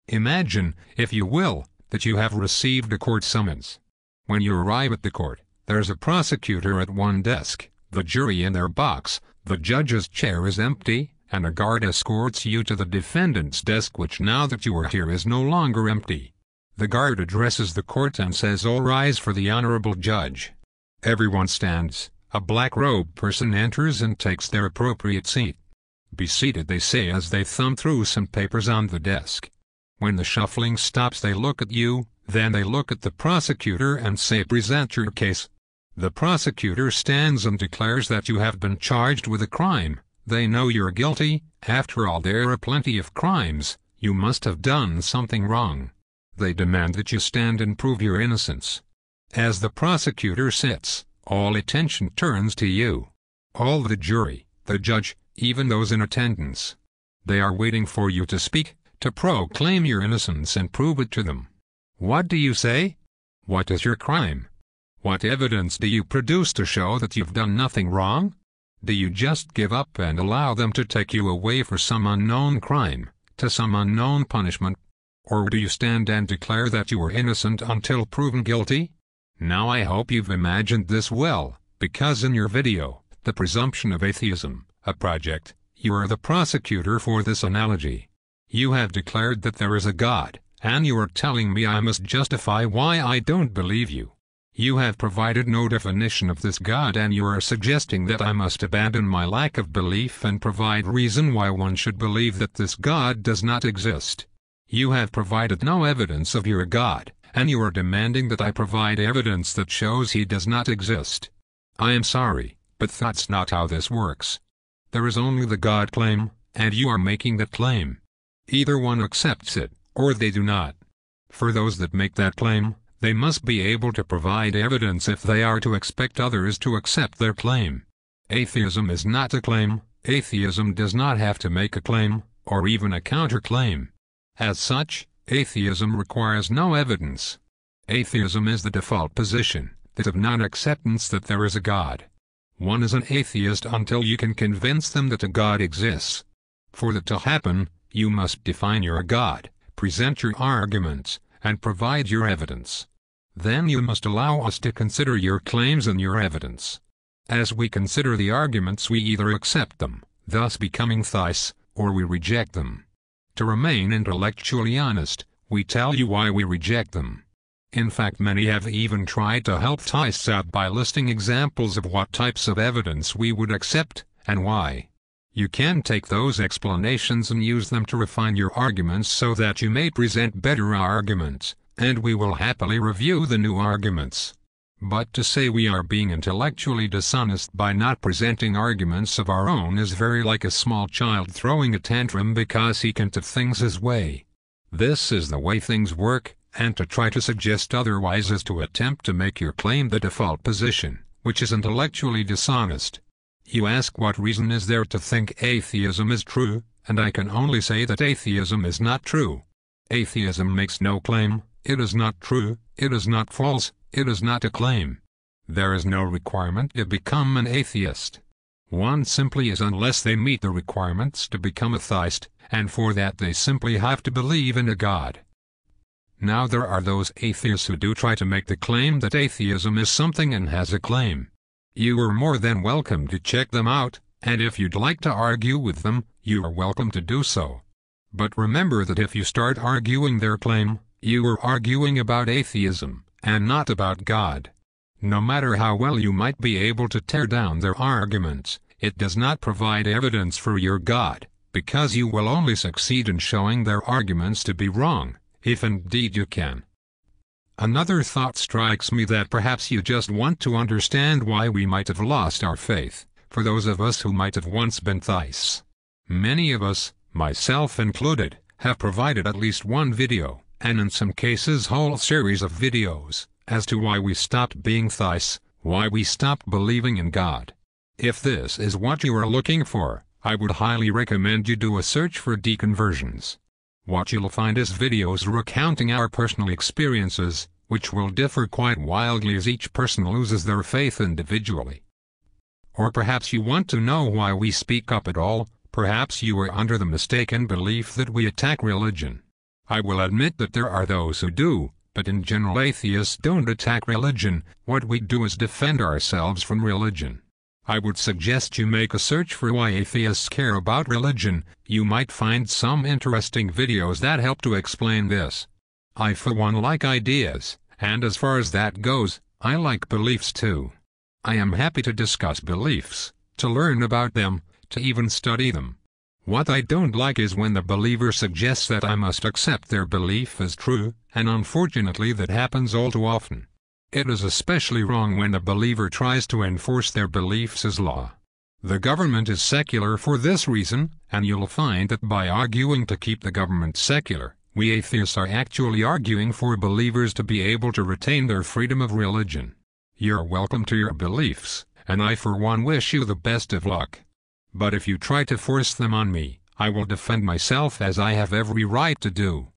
Imagine, if you will, that you have received a court summons. When you arrive at the court, there's a prosecutor at one desk, the jury in their box, the judge's chair is empty, and a guard escorts you to the defendant's desk, which now that you are here is no longer empty. The guard addresses the court and says, "All rise for the honorable judge." Everyone stands. A black-robed person enters and takes their appropriate seat. "Be seated," they say as they thumb through some papers on the desk. When the shuffling stops, they look at you, then they look at the prosecutor and say, "Present your case." The prosecutor stands and declares that you have been charged with a crime. They know you're guilty. After all, there are plenty of crimes. You must have done something wrong. They demand that you stand and prove your innocence. As the prosecutor sits, all attention turns to you. All the jury, the judge, even those in attendance. They are waiting for you to speak, to proclaim your innocence and prove it to them. What do you say? What is your crime? What evidence do you produce to show that you've done nothing wrong? Do you just give up and allow them to take you away for some unknown crime, to some unknown punishment? Or do you stand and declare that you are innocent until proven guilty? Now I hope you've imagined this well, because in your video, The Presumption of Atheism, a project, you are the prosecutor for this analogy. You have declared that there is a God, and you are telling me I must justify why I don't believe you. You have provided no definition of this God, and you are suggesting that I must abandon my lack of belief and provide reason why one should believe that this God does not exist. You have provided no evidence of your God, and you are demanding that I provide evidence that shows he does not exist. I am sorry, but that's not how this works. There is only the God claim, and you are making that claim. Either one accepts it, or they do not. For those that make that claim, they must be able to provide evidence if they are to expect others to accept their claim. Atheism is not a claim. Atheism does not have to make a claim, or even a counterclaim. As such, atheism requires no evidence. Atheism is the default position, that of non-acceptance that there is a God. One is an atheist until you can convince them that a God exists. For that to happen, you must define your God, present your arguments, and provide your evidence. Then you must allow us to consider your claims and your evidence. As we consider the arguments, we either accept them, thus becoming theists, or we reject them. To remain intellectually honest, we tell you why we reject them. In fact, many have even tried to help theists out by listing examples of what types of evidence we would accept, and why. You can take those explanations and use them to refine your arguments so that you may present better arguments, and we will happily review the new arguments. But to say we are being intellectually dishonest by not presenting arguments of our own is very like a small child throwing a tantrum because he can't have things his way. This is the way things work, and to try to suggest otherwise is to attempt to make your claim the default position, which is intellectually dishonest. You ask what reason is there to think atheism is true, and I can only say that atheism is not true. Atheism makes no claim, it is not true, it is not false, it is not a claim. There is no requirement to become an atheist. One simply is unless they meet the requirements to become a theist, and for that they simply have to believe in a God. Now there are those atheists who do try to make the claim that atheism is something and has a claim. You are more than welcome to check them out, and if you'd like to argue with them, you are welcome to do so. But remember that if you start arguing their claim, you are arguing about atheism, and not about God. No matter how well you might be able to tear down their arguments, it does not provide evidence for your God, because you will only succeed in showing their arguments to be wrong, if indeed you can. Another thought strikes me that perhaps you just want to understand why we might have lost our faith, for those of us who might have once been theists. Many of us, myself included, have provided at least one video, and in some cases whole series of videos, as to why we stopped being theists, why we stopped believing in God. If this is what you are looking for, I would highly recommend you do a search for Deconversions. What you'll find is videos recounting our personal experiences, which will differ quite wildly as each person loses their faith individually. Or perhaps you want to know why we speak up at all. Perhaps you are under the mistaken belief that we attack religion. I will admit that there are those who do, but in general atheists don't attack religion. What we do is defend ourselves from religion. I would suggest you make a search for why atheists care about religion. You might find some interesting videos that help to explain this. I for one like ideas, and as far as that goes, I like beliefs too. I am happy to discuss beliefs, to learn about them, to even study them. What I don't like is when the believer suggests that I must accept their belief as true, and unfortunately that happens all too often. It is especially wrong when the believer tries to enforce their beliefs as law. The government is secular for this reason, and you'll find that by arguing to keep the government secular, we atheists are actually arguing for believers to be able to retain their freedom of religion. You're welcome to your beliefs, and I for one wish you the best of luck. But if you try to force them on me, I will defend myself as I have every right to do.